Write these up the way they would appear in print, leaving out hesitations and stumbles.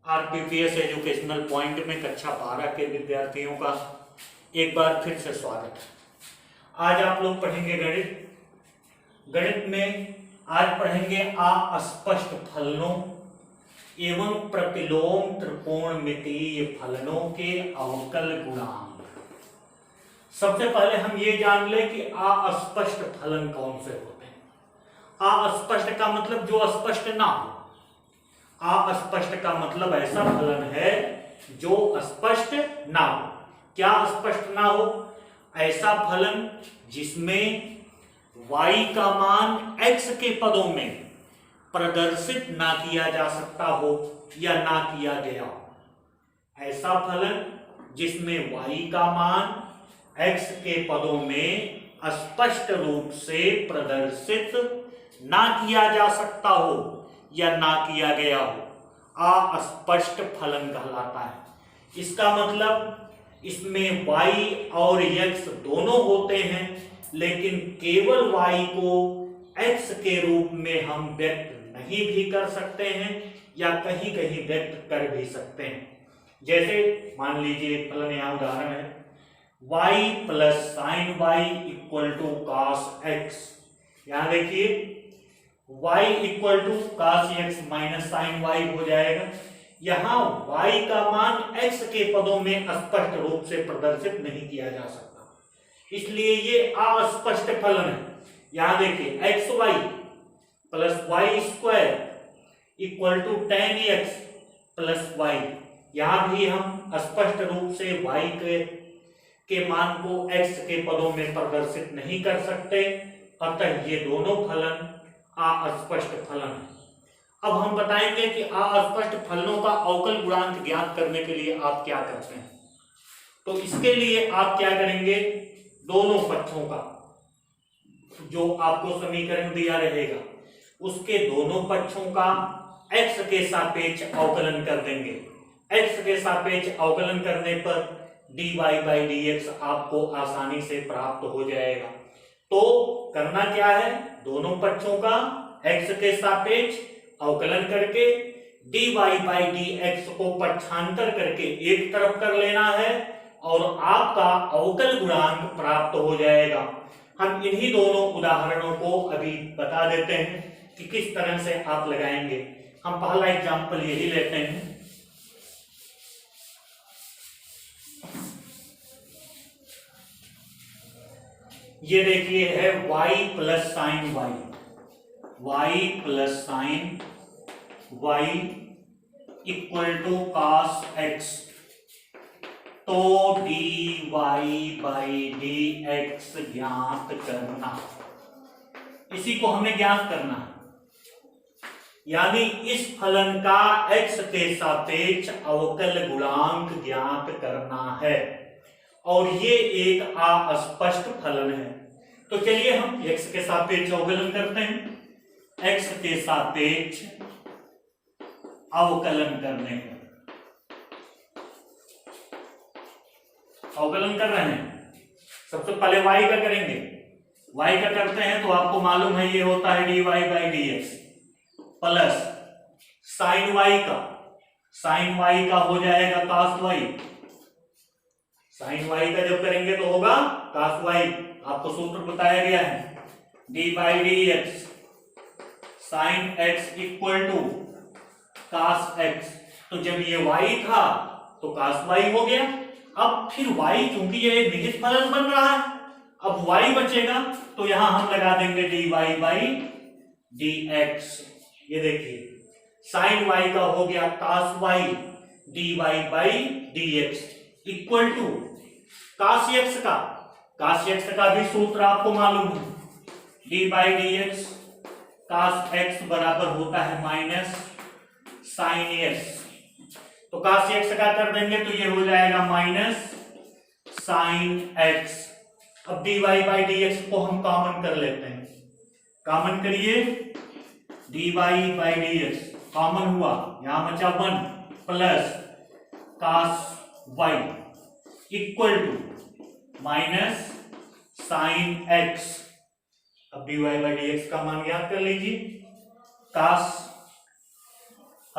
आरपीपीएस educational point में कक्षा 12 के विद्यार्थियों का एक बार फिर से स्वागत है। आज आप लोग पढ़ेंगे गणित में आज पढ़ेंगे अस्पष्ट फलनों एवं प्रतिलोम त्रिकोणमितीय फलनों के अवकल गुणांक। सबसे पहले हम ये जान लें कि अस्पष्ट फलन कौन से होते हैं। अस्पष्ट का मतलब जो स्पष्ट ना हो। अस्पष्ट का मतलब ऐसा फलन है जो स्पष्ट ना हो। क्या स्पष्ट ना हो? ऐसा फलन जिसमें y का मान x के पदों में प्रदर्शित ना किया जा सकता हो या ना किया गया हो। ऐसा फलन जिसमें y का मान x के पदों में स्पष्ट रूप से प्रदर्शित ना किया जा सकता हो या ना किया गया हो, अस्पष्ट फलन कहलाता है। इसका मतलब इसमें y और x दोनों होते हैं, लेकिन केवल y को x के रूप में हम व्यक्त नहीं भी कर सकते हैं या कहीं कहीं व्यक्त कर भी सकते हैं। जैसे मान लीजिए एक फलन यहाँ उदाहरण है, y plus sine y equal to cos x। यहाँ देखिए y equal to cos x minus sine y हो जाएगा। यहाँ y का मान x के पदों में स्पष्ट रूप से प्रदर्शित नहीं किया जा सकता, इसलिए ये अस्पष्ट फलन है। यहाँ देखिए x y plus y square equal to ten x plus y. यहाँ भी हम स्पष्ट रूप से y के मान को x के पदों में प्रदर्शित नहीं कर सकते, अतः ये दोनों फलन अस्पष्ट फलन है। अब हम बताएंगे कि अस्पष्ट फलनों का अवकल गुणांक ज्ञात करने के लिए आप क्या करते हैं। तो इसके लिए आप क्या करेंगे, दोनों पक्षों का जो आपको समीकरण दिया रहेगा उसके दोनों पक्षों का x के सापेक्ष अवकलन कर देंगे। x के सापेक्ष अवकलन करने पर dy बाई dx आपको आसानी से प्राप्त हो जाएगा। तो करना क्या है, दोनों पक्षों का x के सापेक्ष अवकलन करके dy बाई dx को पक्षांतर करके एक तरफ कर लेना है और आपका अवकल गुणांक प्राप्त हो जाएगा। हम इन्हीं दोनों उदाहरणों को अभी बता देते हैं कि किस तरह से आप लगाएंगे। हम पहला एग्जांपल यही लेते हैं। ये देखिए है y plus sine y plus sine y equal to cos x। तो dy बाई dx ज्ञात करना, इसी को हमें ज्ञात करना है। यानी इस फलन का x के सापेक्ष अवकल गुणांक ज्ञात करना है और ये एक अस्पष्ट फलन है। तो चलिए हम x के सापेक्ष अवकलन करते हैं। x के सापेक्ष अवकलन करने पर अवकलन कर रहे हैं, सबसे पहले y का करेंगे। y का करते हैं तो आपको मालूम है ये होता है dy by dx plus sine y का हो जाएगा cos y। साइन y का जब करेंगे तो होगा cos y। आपको सूत्र बताया गया है dy by dx sine x equal to cos x। तो जब ये y था तो cos y हो गया। अब फिर y चूंकि ये निहित फलन बन रहा है, अब y बचेगा तो यहां हम लगा देंगे dy बाई dx। ये देखिए साइन y का हो गया cos y dy by dx equal to cos x का भी सूत्र आपको मालूम है, dy by dx cos x बराबर होता है माइनस साइन x। तो cos x का कर देंगे तो ये हो जाएगा माइनस साइन x। अब dy बाई dx को हम कॉमन कर लेते हैं। कॉमन करिए, dy बाई dx कॉमन हुआ, यहां बचा 1 plus cos y equal to minus sine x। अब dy बाई dx का मान ज्ञात कर लीजिए। cos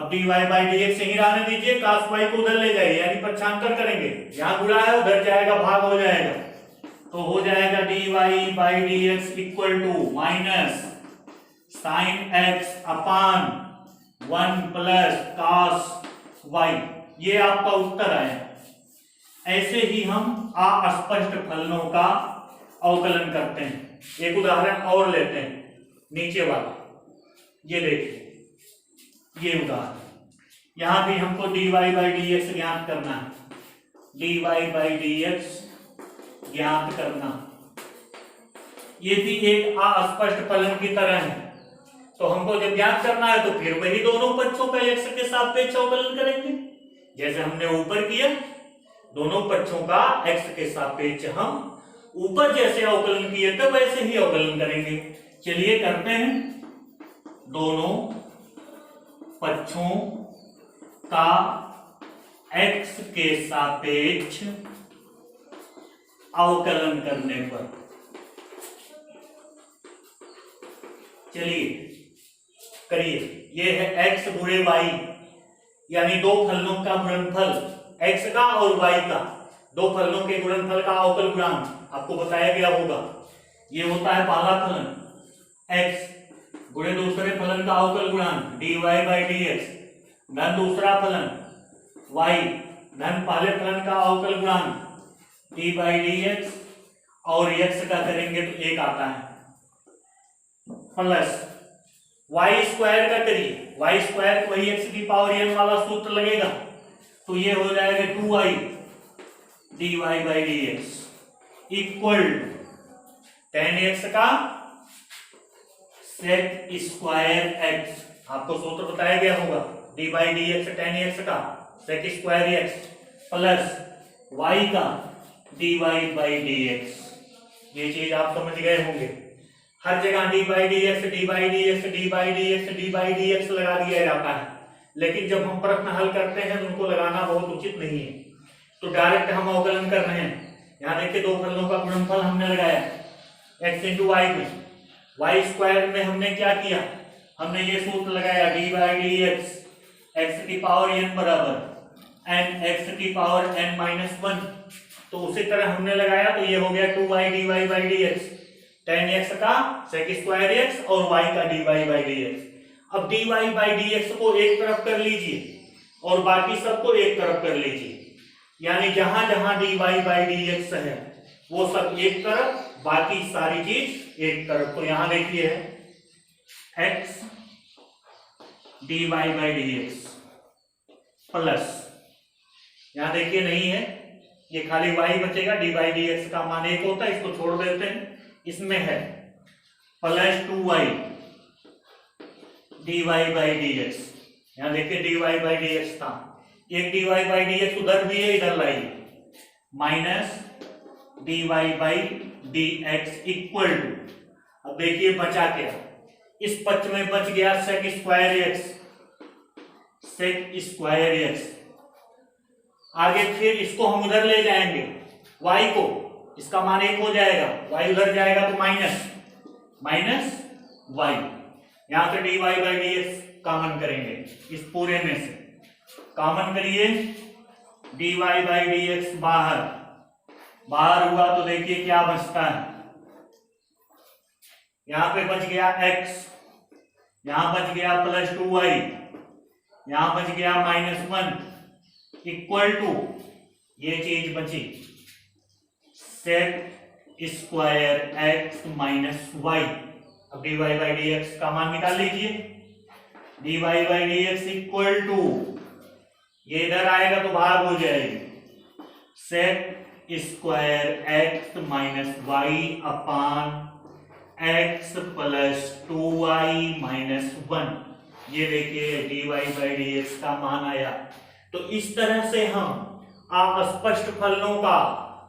अब dy बाई dx यही रहने दीजिए, cos y को उधर ले जाइए, यानी पक्षांतर करेंगे, यहाँ गुणा है उधर जाएगा भाग हो जाएगा, तो हो जाएगा dy by dx equal to minus sine x upon 1 plus cos y। ये आपका उत्तर आया। ऐसे ही हम अस्पष्ट फलनों का अवकलन करते हैं। एक उदाहरण और लेते हैं, नीचे वाला, ये देखिए, ये उदाहरण, यहां भी हमको dy बाई dx ज्ञात करना है, dy बाई dx ज्ञात करना। ये भी एक अस्पष्ट फलन की तरह है, तो हमको जब ज्ञात करना है तो फिर वही दोनों पक्षों का x के सापेक्ष अवकलन करेंगे, जैसे हमने ऊपर किया। दोनों पक्षों का x के सापेक्ष हम ऊपर जैसे अवकलन किए थे वैसे ही अवकलन करेंगे। चलिए करते हैं। दोनों पक्षों का x के सापेक्ष अवकलन करने पर, चलिए करिए। ये है x गुणे y, यानी दो फलनों का गुणनफल, x का और y का, दो फलनों के गुणनफल का अवकल गुणांक आपको बताया गया होगा। ये होता है पहला फलन x गुणे दूसरे फलन का अवकल गुणांक dy बाई dx, धन दूसरा फलन y धन पहले फलन का अवकल गुणांक d बाई dx, और x का करेंगे तो एक आता है प्लस वाई स्क्वायर का करिए, वाई स्क्वायर वही एक्स की पावर n वाला सूत्र लगेगा, तो ये हो जाएगा 2y dy by dx equal tan x का sec स्क्वायर x। आपको सूत्र बताया गया होगा, dy by dx tan x का sec square x plus y का dy बाई dx। ये चीज आप समझ गए होंगे। हर जगह D by d x D by d x D by d x D by d x लगा दिया जाता है, लेकिन जब हम प्रश्न हल करते हैं तो उनको लगाना बहुत उचित नहीं है, तो डायरेक्ट हम अवकलन कर रहे हैं। यहाँ देखिए दो फलनों का गुणनफल हमने लगाया x इंटू वाई में, वाई स्क्वायर में हमने क्या किया, हमने ये सूत्र लगाया D by d x x की पावर n बराबर एन एक्स की पावर n माइनस 1, तो उसी तरह हमने लगाया तो ये हो गया 2y dy by d x, tan x का sec स्क्वायर x और y का dy बाई dx। अब dy बाई dx को एक तरफ कर लीजिए और बाकी सबको एक तरफ कर लीजिए, यानी जहां जहां dy बाई dx है वो सब एक तरफ, बाकी सारी चीज एक तरफ। तो यहां देखिए है x dy by dx plus, यहां देखिए नहीं है, ये खाली y बचेगा, dy बाई dx का मान एक होता है, इसको छोड़ देते हैं। इसमें है plus 2y dy by dx, यहां देखिए dy बाई dx था, एक dy बाई dx उधर भी है, इधर लाइए, minus dy by dx equal to, अब देखिए बचा क्या, इस पक्ष में बच गया sec square x, sec square x। आगे फिर इसको हम उधर ले जाएंगे y को, इसका मान एक हो जाएगा, y उधर जाएगा तो माइनस y, यहां से dy बाई dx कॉमन करेंगे, इस पूरे में से कॉमन करिए, dy बाई dx बाहर हुआ तो देखिए क्या बचता है, यहां पे बच गया x, यहां बच गया प्लस 2y, यहां बच गया माइनस 1 इक्वल टू, ये चीज बची sec square x minus y। अब dy बाई dx का मान निकाल लीजिए, dy by dx equal to, ये इधर आएगा तो भाग हो जाएगी, sec square x minus y upon x plus 2y minus 1। ये देखिए dy बाई dx का मान आया। तो इस तरह से हम अस्पष्ट फलनों का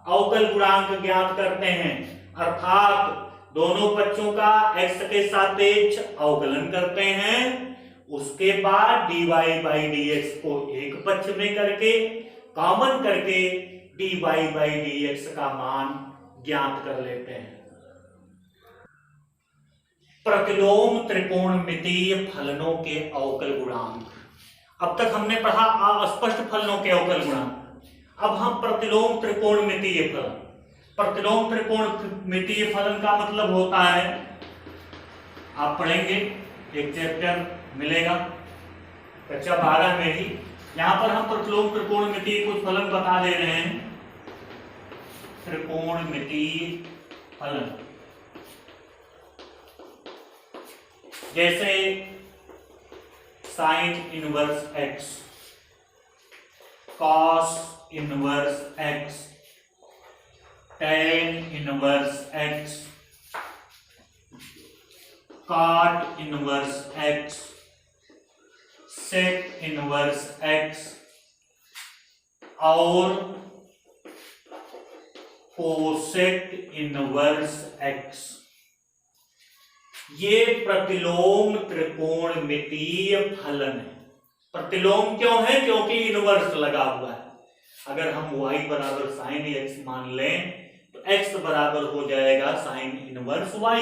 अवकल गुणांक ज्ञात करते हैं, अर्थात दोनों पक्षों का x के सापेक्ष अवकलन करते हैं, उसके बाद dy बाई dx को एक पक्ष में करके कॉमन करके dy बाई dx का मान ज्ञात कर लेते हैं। प्रतिलोम त्रिकोणमितीय फलनों के अवकल गुणांक। अब तक हमने पढ़ा अस्पष्ट फलनों के अवकल गुणांक। अब हम प्रतिलोम त्रिकोणमितीय फलन। प्रतिलोम त्रिकोणमितीय फलन का मतलब होता है, आप पढ़ेंगे एक चैप्टर मिलेगा कक्षा 12 में ही, यहां पर हम प्रतिलोम त्रिकोणमितीय कुछ फलन बता दे रहे हैं। त्रिकोणमितीय फलन जैसे sine inverse x, cos inverse x, tan inverse x, cot inverse x, sec inverse x और कोसेक इनवर्स एक्स। ये प्रतिलोम त्रिकोणमितीय फलन है। प्रतिलोम क्यों है? क्योंकि इनवर्स लगा हुआ है। अगर हम y बराबर साइन x मान लें तो x बराबर हो जाएगा साइन इनवर्स y।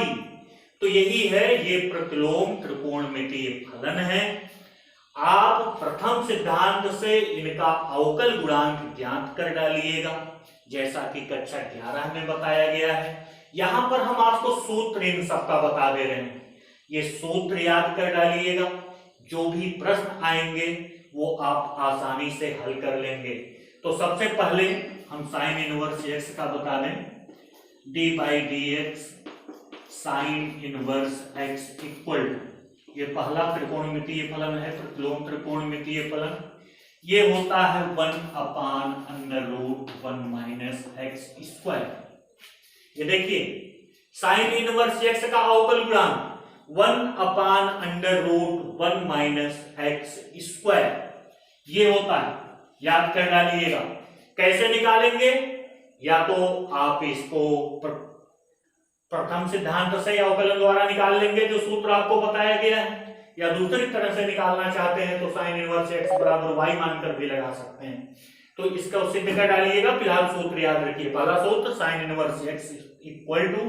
तो यही है, ये प्रतिलोम त्रिकोणमितीय फलन है। आप प्रथम सिद्धांत से इनका अवकल गुणांक ज्ञात कर डालिएगा, जैसा कि कक्षा 11 में बताया गया है। यहां पर हम आपको सूत्र इन सबका बता दे रहे हैं, ये सूत्र याद कर डालिएगा। जो भी प्रश्न आएंगे वो आप आसानी से हल कर लेंगे। तो सबसे पहले हम साइन इनवर्स एक्स का बता दें, D by d x sine inverse x equal, ये पहला त्रिकोणमितीय फलन है, प्रतिलोम त्रिकोणमितीय फलन। ये होता है 1/√1 माइनस एक्स स्क्वायर। ये देखिए साइन इनवर्स एक्स का अवकल गुणांक 1/√1 माइनस एक्स स्क्वायर ये होता है, याद कर डालिएगा। कैसे निकालेंगे? या तो आप इसको प्रथम सिद्धांत से अवकलन द्वारा निकाल लेंगे जो सूत्र आपको बताया गया है, या दूसरी तरह से निकालना चाहते हैं तो साइन इनवर्स एक्स बराबर वाई मानकर भी लगा सकते हैं। तो इसका सिद्ध कर डालिएगा। फिलहाल सूत्र याद रखिए। पहला सूत्र sine inverse x equal to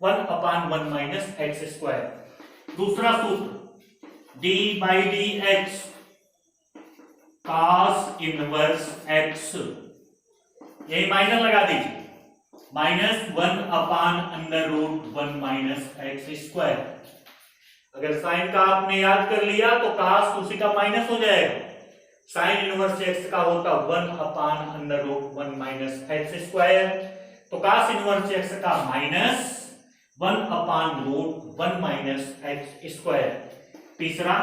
1/1 minus x square. दूसरा सूत्र d by d x cos inverse x, यही माइनस लगा दीजिए, माइनस 1/√1 माइनस एक्स स्क्वायर। अगर साइन का आपने याद कर लिया तो कॉस उसी का माइनस हो जाएगा। साइन इनवर्स एक्स का होता 1/√1 माइनस एक्स स्क्वायर, तो कॉस इनवर्स एक्स का माइनस 1/√1 माइनस एक्स स्क्वायर। तीसरा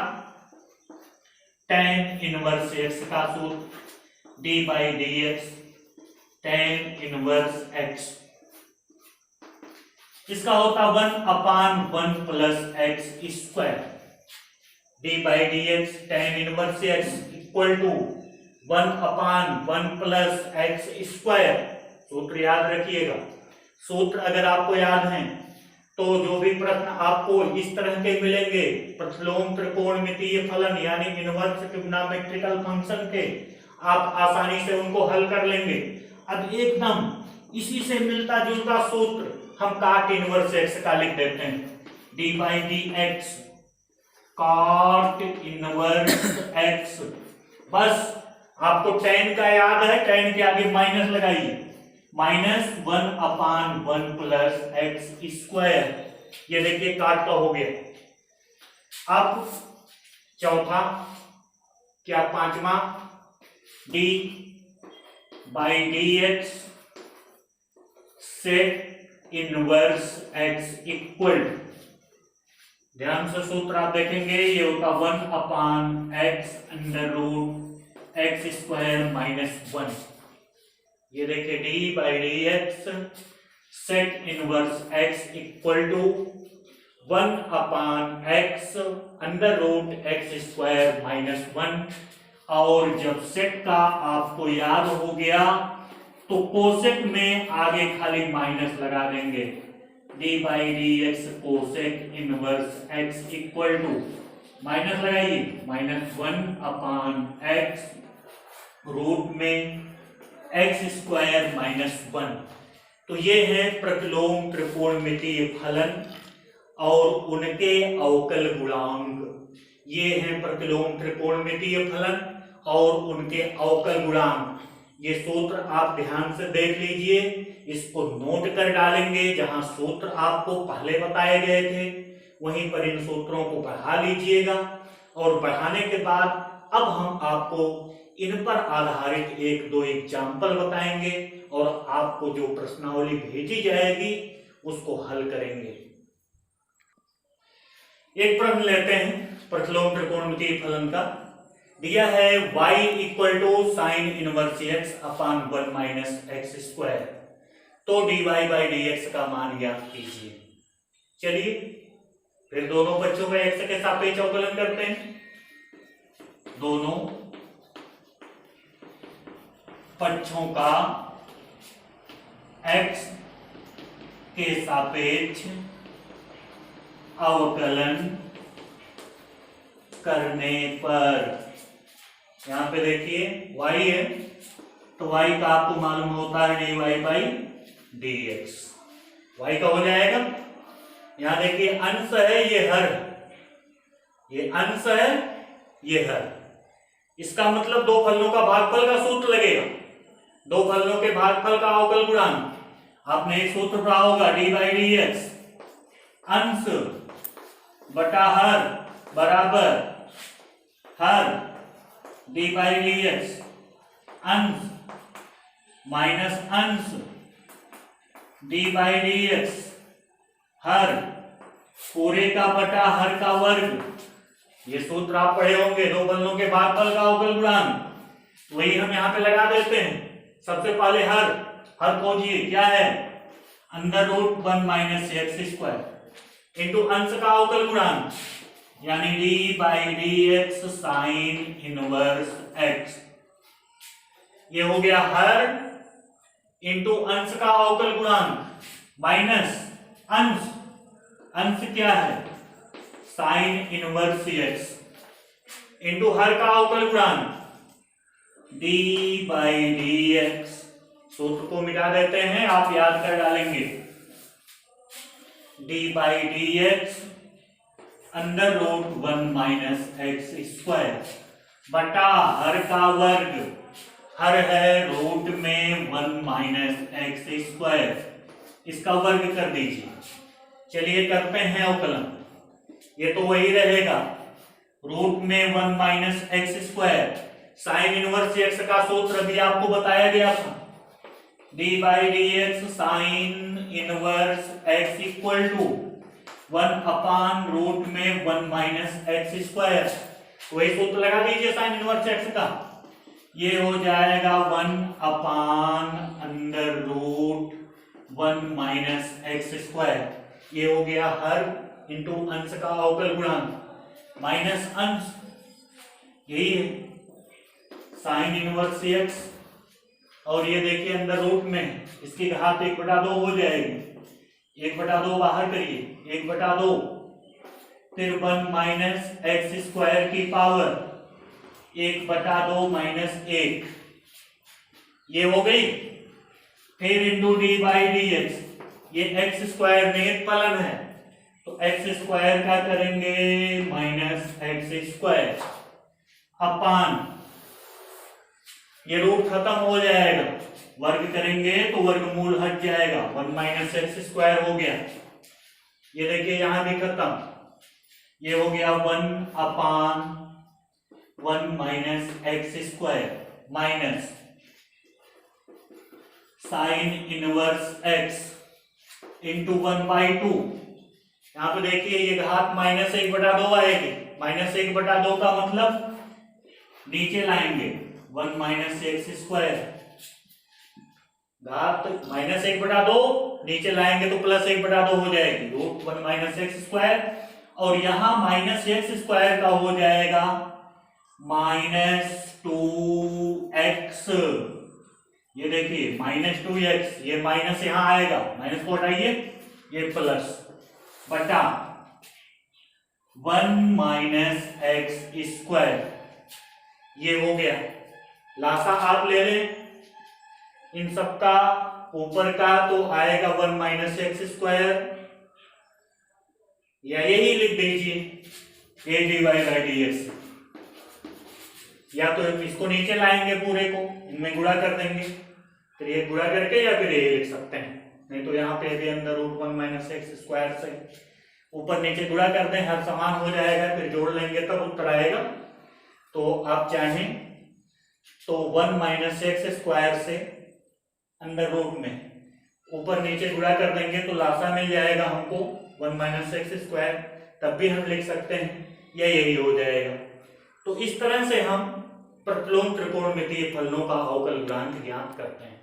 टेन इनवर्स एक्स का सूत्र d by d x tan inverse x, इसका होता 1/1 plus x square. D by d x tan inverse x equal to 1/1 plus x square. सूत्र याद रखिएगा। सूत्र अगर आपको याद है तो जो भी प्रश्न आपको इस तरह के मिलेंगे प्रतिलोम त्रिकोणमितीय फलन यानी इनवर्स ट्रिग्नोमेट्रिकल फंक्शन के, आप आसानी से उनको हल कर लेंगे। अब एकदम इसी से मिलता जुलता सूत्र हम कॉट इनवर्स एक्स का लिख देते हैं, d by d x cot inverse x. बस आपको टेन का याद है, टेन के आगे माइनस लगाइए, माइनस 1/1 प्लस एक्स स्क्वायर। ये देखिए कॉट का हो गया। अब चौथा क्या पांचवा, d by d x sec inverse x equal, ध्यान से सूत्र आप देखेंगे ये होता 1/x स्क्वायर माइनस 1। ये देखिए d by d x sec inverse x equal to 1/x square minus 1। और जब सेक का आपको याद हो गया तो कोसेक में आगे खाली माइनस लगा देंगे, d by d x cosec inverse x equal to minus लगाइए -1/x रूट में एक्स स्क्वायर माइनस 1। तो ये है प्रतिलोम त्रिकोणमितीय फलन और उनके अवकल गुणांक। ये हैं प्रतिलोम त्रिकोणमितीय फलन और उनके अवकल गुणांक। ये सूत्र आप ध्यान से देख लीजिए, इसको नोट कर डालेंगे। जहां सूत्र आपको पहले बताए गए थे वहीं पर इन सूत्रों को बढ़ा लीजिएगा, और बढ़ाने के बाद अब हम आपको इन पर आधारित एक दो एग्जाम्पल बताएंगे और आपको जो प्रश्नावली भेजी जाएगी उसको हल करेंगे। एक प्रश्न लेते हैं प्रतिलोम त्रिकोणमितीय फलन का। दिया है y equal to sine inverse x upon 1 minus x square, तो dy बाई dx का मान ज्ञात कीजिए। चलिए फिर दोनों बच्चों का x के सापेक्ष अवकलन करते हैं। दोनों पक्षों का x के सापेक्ष अवकलन करने पर, यहां पे देखिए y है तो y का आपको मालूम होता है dy बाई dx। y का हो जाएगा, यहां देखिए अंश है ये हर, ये अंश है ये हर, इसका मतलब दो फलनों का भागफल का सूत्र लगेगा। दो फलनों के भागफल का अवकल गुणांक, आपने एक सूत्र पढ़ा होगा डी बाई डी एक्स, अंश बटा हर बराबर हर डी बाई डी एक्स, अंश माइनस अंश डी बाई डी एक्स, हर पूरे का बटा हर का वर्ग। ये सूत्र आप पढ़े होंगे, दो फलनों के भागफल का अवकल गुणांक। वही हम यहाँ पे लगा देते हैं। सबसे पहले हर खोजिए, क्या है, under root 1 minus x square into अंश का अवकल गुणांक यानी d by d x sine inverse x. ये हो गया हर इंटू अंश का अवकल गुणांक माइनस अंश, अंश क्या है साइन इनवर्स एक्स, इंटू हर का अवकल गुणांक डी बाई डी एक्स। सूत्र को मिटा देते हैं, आप याद कर डालेंगे, d by d x under root 1 minus x square बटा हर का वर्ग, हर है रूट में 1 माइनस एक्स स्क्वायर, इसका वर्ग कर दीजिए। चलिए करते हैं अवकलन, ये तो वही रहेगा रूट में 1 minus x square, sine inverse x का सूत्र भी आपको बताया गया था, d by d x sine inverse x equal to 1 upon root में 1 माइनस एक्स स्क्वायर। वही सूत्र लगा दीजिए साइन इनवर्स एक्स का, ये हो जाएगा 1 upon under root 1 minus x square. ये हो गया हर इंटू अंश का अवकल गुणांक माइनस अंश, यही है साइन इनवर्स एक्स, और ये देखिए अंदर रूट में इसकी घात 1/2 हो जाएगी, 1/2 बाहर करिए, 1/2 फिर 1 माइनस एक्स स्क्वायर की पावर 1/2 माइनस 1, ये हो गई। फिर into D by d x, ये एक्स स्क्वायर नियत फलन है तो एक्स स्क्वायर का करेंगे माइनस एक्स स्क्वायर अपान, ये रूट खत्म हो जाएगा, वर्ग करेंगे तो वर्गमूल हट जाएगा, 1 माइनस एक्स स्क्वायर हो गया। ये देखिए यहां भी खत्म, ये हो गया 1 अपान 1 minus x square minus sign inverse x into 1/2। यहां पे देखिए ये घात माइनस 1/2 आएगी, माइनस 1/2 का मतलब नीचे लाएंगे 1 माइनस एक्स स्क्वायर, घात माइनस 1/2 नीचे लाएंगे तो प्लस 1/2 हो जाएगी, रूट 1 माइनस एक्स स्क्वायर, और यहां माइनस एक्स स्क्वायर का हो जाएगा माइनस 2x। ये देखिए माइनस 2x, ये माइनस यहां आएगा, माइनस को हटाइए, ये प्लस बटा 1 माइनस एक्स स्क्वायर, ये हो गया। लासा आप ले लें इन सबका, ऊपर का तो आएगा 1 माइनस एक्स स्क्वायर, या यही लिख दीजिए, ए d y by d x. या तो इसको नीचे लाएंगे पूरे को, इनमें गुणा कर देंगे, फिर ये गुणा करके या फिर ये लिख सकते हैं, नहीं तो यहाँ पे भी अंदर रूट 1 माइनस एक्स स्क्वायर से ऊपर नीचे गुणा कर दें, हर समान हो जाएगा, फिर जोड़ लेंगे तब उत्तर आएगा। तो आप चाहें तो 1 माइनस एक्स स्क्वायर से अंदर रूट में ऊपर नीचे गुणा कर देंगे तो लासा मिल जाएगा हमको 1 माइनस एक्स स्क्वायर, तब भी हम लिख सकते हैं, या यही हो जाएगा। तो इस तरह से हम प्रतिलोम त्रिकोणमितीय फलनों का अवकल गुणांक ज्ञात करते हैं।